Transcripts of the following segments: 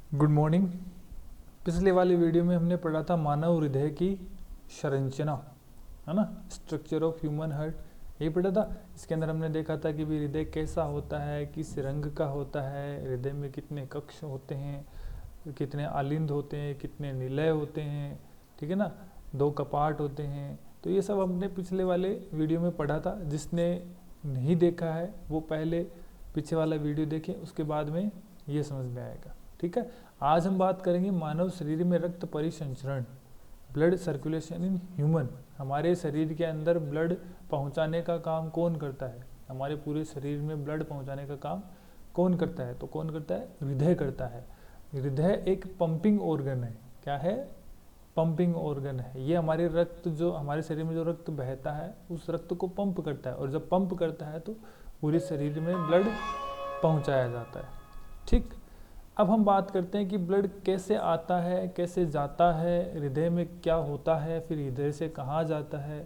Good morning. पिछले वाले video में हमने पढ़ा था मानव हृदय की संरचना, है ना, स्ट्रक्चर ऑफ ह्यूमन हार्ट, यही पढ़ा था। इसके अंदर हमने देखा था कि भी हृदय कैसा होता है, किस रंग का होता है, हृदय में कितने कक्ष होते हैं, कितने आलिंद होते हैं, कितने निलय होते हैं, ठीक है ना, 2 कपाट होते हैं। तो ये सब हमने पिछले वाले वीडियो में पढ़ा था। जिसने नहीं देखा है वो पहले पीछे वाला वीडियो देखें, उसके बाद में ये समझ में आएगा। ठीक है, आज हम बात करेंगे मानव शरीर में रक्त परिसंचरण, ब्लड सर्कुलेशन इन ह्यूमन। हमारे शरीर के अंदर ब्लड पहुंचाने का काम कौन करता है? हमारे पूरे शरीर में ब्लड पहुंचाने का काम कौन करता है? तो कौन करता है? हृदय करता है। हृदय एक पंपिंग ऑर्गन है। क्या है? पंपिंग ऑर्गन है। ये हमारे रक्त, जो हमारे शरीर में जो रक्त बहता है उस रक्त को पंप करता है, और जब पंप करता है तो पूरे शरीर में ब्लड पहुंचाया जाता है। ठीक, अब हम बात करते हैं कि ब्लड कैसे आता है, कैसे जाता है, हृदय में क्या होता है, फिर हृदय से कहाँ जाता है,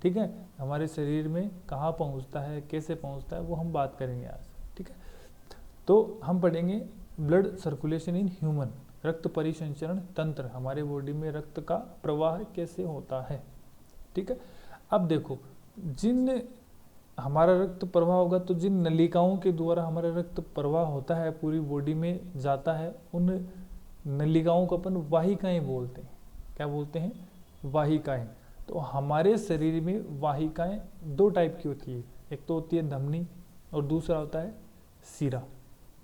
ठीक है, हमारे शरीर में कहाँ पहुँचता है, कैसे पहुँचता है, वो हम बात करेंगे आज। ठीक है, तो हम पढ़ेंगे ब्लड सर्कुलेशन इन ह्यूमन, रक्त परिसंचरण तंत्र, हमारे बॉडी में रक्त का प्रवाह कैसे होता है। ठीक है, अब देखो, जिन हमारा रक्त प्रवाह होगा तो जिन नलिकाओं के द्वारा हमारा रक्त प्रवाह होता है, पूरी बॉडी में जाता है, उन नलिकाओं को अपन वाहिकाएं बोलते हैं। क्या बोलते हैं? वाहिकाएं। तो हमारे शरीर में वाहिकाएं 2 टाइप की होती है, एक तो होती है धमनी और दूसरा होता है सीरा।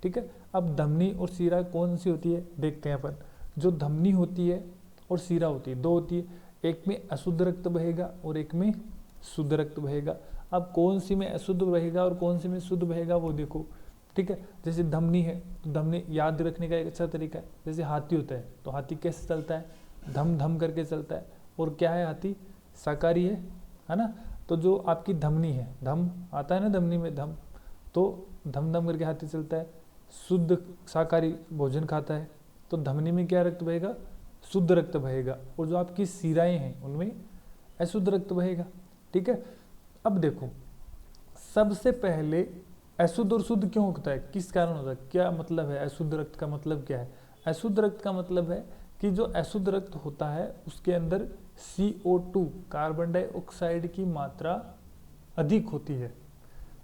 ठीक है, अब धमनी और सीरा कौन सी होती है देखते हैं अपन। जो धमनी होती है और सीरा होती है, 2 होती है, एक में अशुद्ध रक्त बहेगा और एक में शुद्ध रक्त बहेगा। अब कौन सी में अशुद्ध बहेगा और कौन सी में शुद्ध बहेगा वो देखो। ठीक है, जैसे धमनी है तो धमनी याद रखने का एक अच्छा तरीका है, जैसे हाथी होता है तो हाथी कैसे चलता है? धम धम करके चलता है। और क्या है? हाथी शाकाहारी है ना। तो जो आपकी धमनी है, धम आता है ना धमनी में, धम, तो धम धम करके हाथी चलता है। शुद्ध शाकाहारी भोजन खाता है तो धमनी में क्या रक्त बहेगा? शुद्ध रक्त बहेगा। और जो आपकी सिराएं हैं उनमें अशुद्ध रक्त बहेगा। ठीक है, अब देखो, सबसे पहले अशुद्ध और शुद्ध क्यों होता है, किस कारण होता है, क्या मतलब है? अशुद्ध रक्त का मतलब क्या है? अशुद्ध रक्त का मतलब है कि जो अशुद्ध रक्त होता है उसके अंदर CO2 कार्बन डाइऑक्साइड की मात्रा अधिक होती है,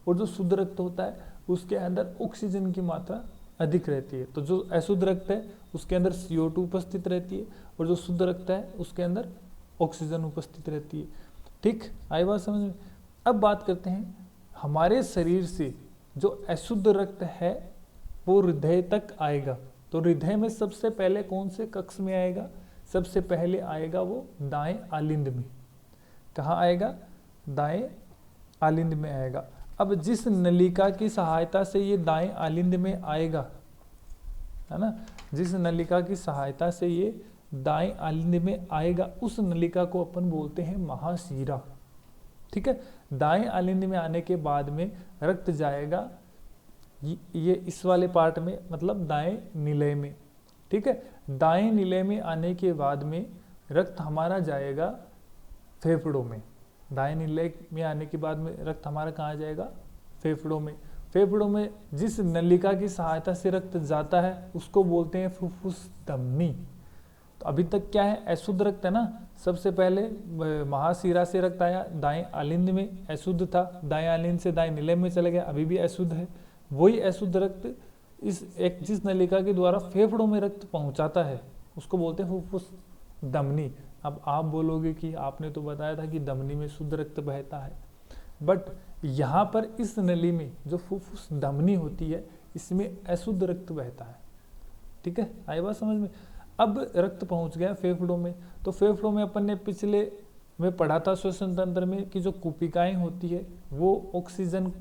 और जो शुद्ध रक्त होता है उसके अंदर ऑक्सीजन की मात्रा अधिक रहती है। तो जो अशुद्ध रक्त है उसके अंदर CO2 उपस्थित रहती है, और जो शुद्ध रक्त है उसके अंदर ऑक्सीजन उपस्थित रहती है। ठीक, आई बात समझ में? अब बात करते हैं, हमारे शरीर से जो अशुद्ध रक्त है वो हृदय तक आएगा। तो हृदय में सबसे पहले कौन से कक्ष में आएगा? सबसे पहले आएगा वो दाएं आलिंद में। कहाँ आएगा? दाएं आलिंद में आएगा। अब जिस नलिका की सहायता से ये दाएं आलिंद में आएगा, है ना, जिस नलिका की सहायता से ये दाएं आलिंद में आएगा उस नलिका को अपन बोलते हैं महाशिरा। ठीक है, दाएं आलिंद में आने के बाद में रक्त जाएगा ये इस वाले पार्ट में, मतलब दाएं निलय में। ठीक है, दाएं निलय में आने के बाद में रक्त हमारा जाएगा फेफड़ों में। दाएं निलय में आने के बाद में रक्त हमारा कहाँ जाएगा? फेफड़ों में। फेफड़ों में जिस नलिका की सहायता से रक्त जाता है उसको बोलते हैं फुफ्फुस धमनी। तो अभी तक क्या है? अशुद्ध रक्त है ना। सबसे पहले महाशिरा से रक्त आया, दाएं आलिंद में अशुद्ध था, दाएं आलिंद से दाएं निलय में चला गया, अभी भी अशुद्ध है। वही अशुद्ध रक्त जिस नलिका के द्वारा फेफड़ों में रक्त पहुंचाता है उसको बोलते हैं फुफ्फुस धमनी। अब आप बोलोगे कि आपने तो बताया था कि धमनी में शुद्ध रक्त बहता है, बट यहाँ पर इस नली में जो फुफ्फुस धमनी होती है इसमें अशुद्ध रक्त बहता है। ठीक है, आई बात समझ में? अब रक्त पहुंच गया फेफड़ों में, तो फेफड़ों में अपन ने पिछले में पढ़ा था श्वसन तंत्र में कि जो कुपिकाएं होती है वो ऑक्सीजन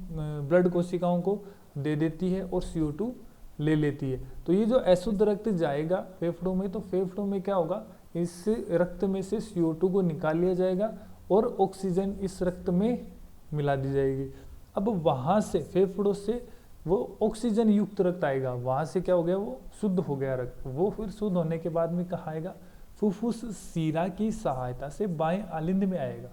ब्लड कोशिकाओं को दे देती है और CO2 ले लेती है। तो ये जो अशुद्ध रक्त जाएगा फेफड़ों में, तो फेफड़ों में क्या होगा? इस रक्त में से CO2 को निकाल लिया जाएगा और ऑक्सीजन इस रक्त में मिला दी जाएगी। अब वहां से फेफड़ों से वो ऑक्सीजन युक्त रक्त आएगा, वहां से क्या हो गया? वो शुद्ध हो गया रक्त। वो फिर शुद्ध होने के बाद में कहाँ आएगा? फुफ्फुस शिरा की सहायता से बाएं आलिंद में आएगा,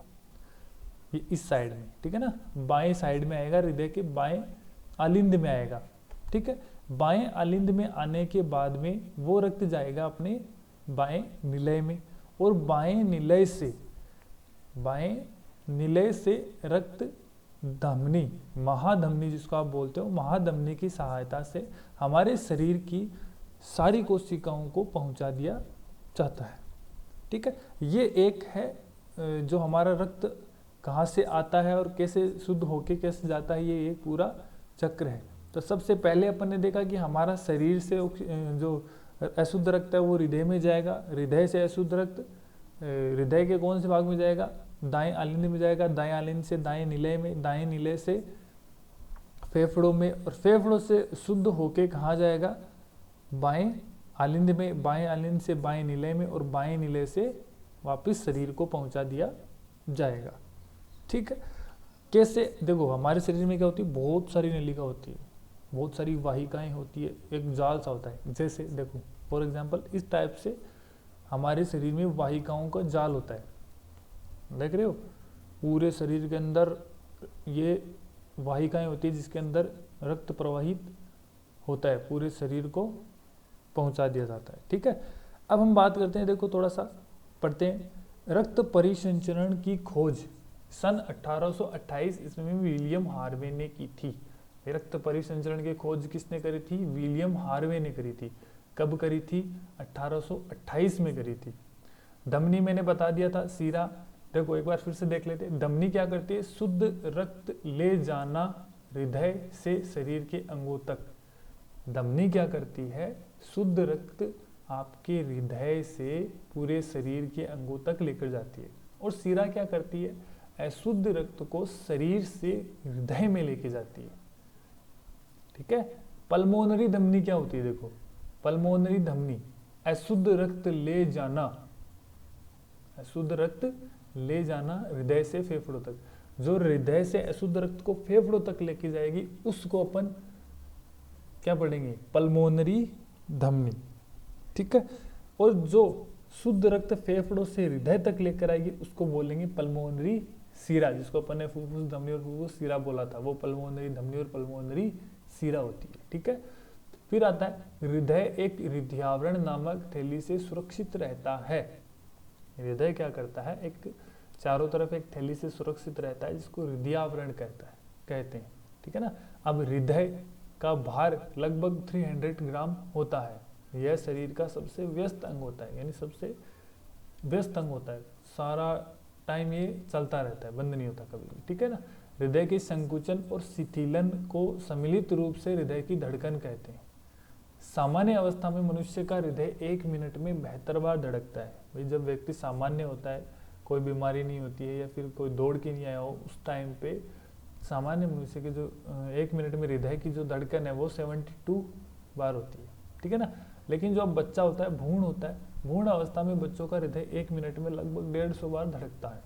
ये इस साइड में। ठीक है ना, बाएं साइड में आएगा, हृदय के बाएं आलिंद में आएगा। ठीक है, बाएं आलिंद में आने के बाद में वो रक्त जाएगा अपने बाएं निलय में, और बाएं निलय से रक्त धमनी, महाधमनी जिसको आप बोलते हो, महाधमनी की सहायता से हमारे शरीर की सारी कोशिकाओं को पहुंचा दिया जाता है। ठीक है, ये एक है जो हमारा रक्त कहाँ से आता है और कैसे शुद्ध होके कैसे जाता है, ये एक पूरा चक्र है। तो सबसे पहले अपन ने देखा कि हमारा शरीर से जो अशुद्ध रक्त है वो हृदय में जाएगा, हृदय से अशुद्ध रक्त हृदय के कौन से भाग में जाएगा, दाएं आलिंद में जाएगा, दाएं आलिंद से दाएं निलय में, दाएं निलय से फेफड़ों में, और फेफड़ों से शुद्ध होके कहाँ जाएगा, बाएं आलिंद में, बाएं आलिंद से बाएं निलय में, और बाएं निलय से वापस शरीर को पहुंचा दिया जाएगा। ठीक है, कैसे, देखो हमारे शरीर में क्या होती है, बहुत सारी नलिका होती है, बहुत सारी वाहिकाएं होती है, एक जाल सा होता है। जैसे देखो फॉर एग्जांपल इस टाइप से हमारे शरीर में वाहिकाओं का जाल होता है, देख रहे हो, पूरे शरीर के अंदर ये वाहिकाएं होती है जिसके अंदर रक्त प्रवाहित होता है, पूरे शरीर को पहुंचा दिया जाता है। ठीक है, अब हम बात करते हैं, देखो थोड़ा सा पढ़ते हैं। रक्त परिसंचरण की खोज सन 1828 ईस्वी में विलियम हार्वे ने की थी। रक्त परिसंचरण की खोज किसने करी थी, विलियम हार्वे ने करी थी। कब करी थी, 1828 में करी थी। धमनी मैंने बता दिया था, सीरा देखो एक बार फिर से देख लेते हैं। धमनी क्या करती है, शुद्ध रक्त ले जाना हृदय से शरीर के अंगों तक। धमनी क्या करती है, शुद्ध रक्त आपके हृदय से पूरे शरीर के अंगों तक लेकर जाती है। और सीरा क्या करती है, अशुद्ध रक्त को शरीर से हृदय में लेके जाती है। ठीक है, पल्मोनरी धमनी क्या होती है, देखो पल्मोनरी धमनी अशुद्ध रक्त ले जाना, अशुद्ध रक्त ले जाना हृदय से फेफड़ों तक। जो हृदय से अशुद्ध रक्त को फेफड़ों तक लेके जाएगी उसको अपन क्या पढ़ेंगे, पल्मोनरी धमनी। ठीक है, और जो शुद्ध रक्त फेफड़ों से हृदय तक लेकर आएगी उसको बोलेंगे पल्मोनरी सीरा, जिसको अपन ने फुफ्फुस धमनी और फुफ्फुस सीरा बोला था, वो पल्मोनरी धमनी और पल्मोनरी सीरा होती है। ठीक है, फिर आता है हृदय एक हृदयावरण नामक थैली से सुरक्षित रहता है। हृदय क्या करता है, एक चारों तरफ एक थैली से सुरक्षित रहता है जिसको हृदयावरण कहते हैं। ठीक है ना, अब हृदय का भार लगभग 300 ग्राम होता है। यह शरीर का सबसे व्यस्त अंग होता है, यानी सबसे व्यस्त अंग होता है, सारा टाइम ये चलता रहता है, बंद नहीं होता कभी भी। ठीक है ना, हृदय के संकुचन और शिथिलन को सम्मिलित रूप से हृदय की धड़कन कहते हैं। सामान्य अवस्था में मनुष्य का हृदय 1 मिनट में 72 बार धड़कता है। भाई जब व्यक्ति सामान्य होता है, कोई बीमारी नहीं होती है या फिर कोई दौड़ के नहीं आया हो, उस टाइम पे सामान्य मनुष्य के जो 1 मिनट में हृदय की जो धड़कन है वो 72 बार होती है। ठीक है ना, लेकिन जो अब बच्चा होता है, भ्रूण होता है, भ्रूण अवस्था में बच्चों का हृदय 1 मिनट में लगभग 150 बार धड़कता है।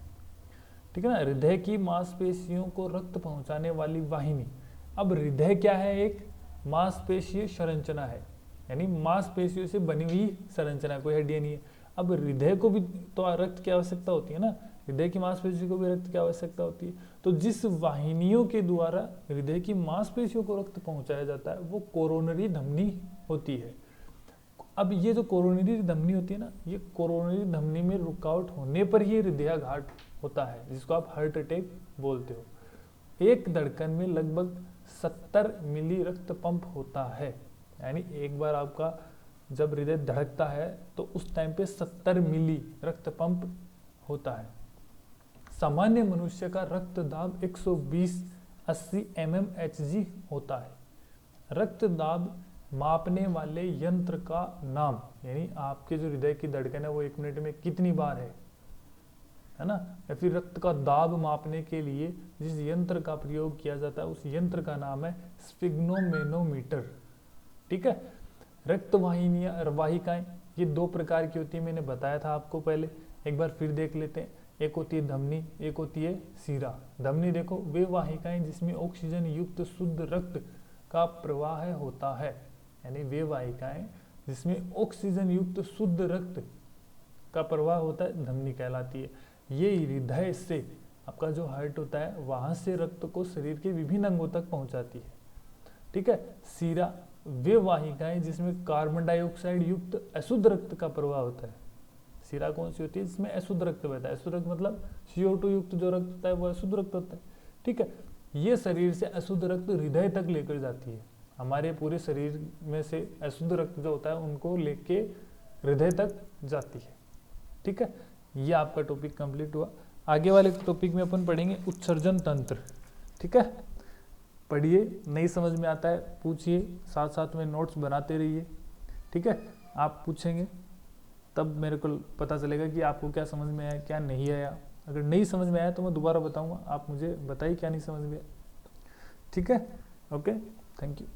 ठीक है ना, हृदय की मांसपेशियों को रक्त पहुंचाने वाली वाहिनी। अब हृदय क्या है, एक मांसपेशीय संरचना है, यानी मांसपेशियों से बनी हुई संरचना, कोई हड्डियां नहीं है। अब हृदय को भी तो रक्त की आवश्यकता होती है ना, हृदय की मांसपेशियों को भी रक्त की आवश्यकता होती है। तो जिस वाहिनियों के द्वारा हृदय की मांसपेशियों को रक्त पहुंचाया जाता है वो कोरोनरी धमनी होती है। अब ये जो कोरोनरी धमनी होती है ना, ये कोरोनरी धमनी में रुकावट होने पर ही हृदयाघात होता है, जिसको आप हार्ट अटैक बोलते हो। एक धड़कन में लगभग 70 मिली रक्त पंप होता है, यानी एक बार आपका जब हृदय धड़कता है तो उस टाइम पे 70 मिली रक्त पंप होता है। सामान्य मनुष्य का रक्त दाब 120/80 mmHg होता है। रक्त दाब मापने वाले यंत्र का नाम, यानी आपके जो हृदय की धड़कन है वो 1 मिनट में कितनी बार है ना, या फिर रक्त का दाब मापने के लिए जिस यंत्र का प्रयोग किया जाता है उस यंत्र का नाम है स्फिग्नोमेनोमीटर। ठीक है, रक्त वाहिकाएं ये 2 प्रकार की होती है, मैंने बताया था आपको पहले, एक बार फिर देख लेते हैं। एक होती है धमनी, एक होती है सीरा। धमनी देखो, वे वाहिकाएं जिसमें ऑक्सीजन युक्त शुद्ध रक्त का प्रवाह होता है, यानी वे वाहिकाएं जिसमें ऑक्सीजन युक्त शुद्ध रक्त का प्रवाह होता है, धमनी कहलाती है। ये हृदय से, आपका जो हार्ट होता है वहां से रक्त को शरीर के विभिन्न अंगों तक पहुंचाती है। ठीक है, सीरा वे वाहिकाएं जिसमें कार्बन डाइऑक्साइड युक्त अशुद्ध रक्त का प्रवाह होता है। शिरा कौन सी होती है जिसमें अशुद्ध रक्त बहता है? अशुद्ध रक्त मतलब CO2 युक्त जो रक्त होता है वो अशुद्ध रक्त होता है। ठीक है, ये शरीर से अशुद्ध रक्त हृदय तक लेकर जाती है। हमारे पूरे शरीर में से अशुद्ध रक्त जो होता है उनको लेके हृदय तक जाती है। ठीक है, ये आपका टॉपिक कंप्लीट हुआ। आगे वाले टॉपिक में अपन पढ़ेंगे उत्सर्जन तंत्र। ठीक है, पढ़िए, नहीं समझ में आता है पूछिए, साथ साथ में नोट्स बनाते रहिए। ठीक है, आप पूछेंगे तब मेरे को पता चलेगा कि आपको क्या समझ में आया क्या नहीं आया। अगर नहीं समझ में आया तो मैं दोबारा बताऊंगा, आप मुझे बताइए क्या नहीं समझ में आया। ठीक है, ओके, थैंक यू।